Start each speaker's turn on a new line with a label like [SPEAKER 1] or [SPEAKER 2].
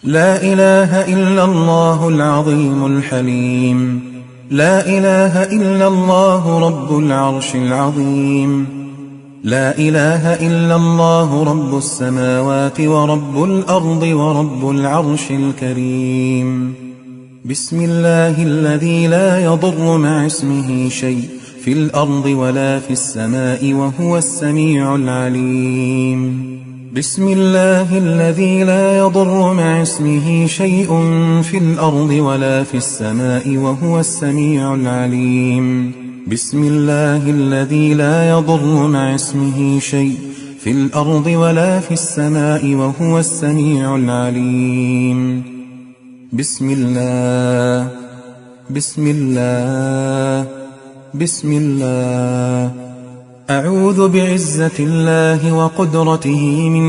[SPEAKER 1] لا إله إلا الله العظيم الحليم. لا إله إلا الله رب العرش العظيم. لا إله إلا الله رب السماوات ورب الأرض ورب العرش الكريم. بسم الله الذي لا يضر مع اسمه شيء في الأرض ولا في السماء وهو السميع العليم. بسم الله الذي لا يضر مع اسمه شيء في الأرض ولا في السماء وهو السميع العليم. بسم الله الذي لا يضر مع اسمه شيء في الأرض ولا في السماء وهو السميع العليم. بسم الله بسم الله بسم الله. أعوذ بعزة الله وقدرته من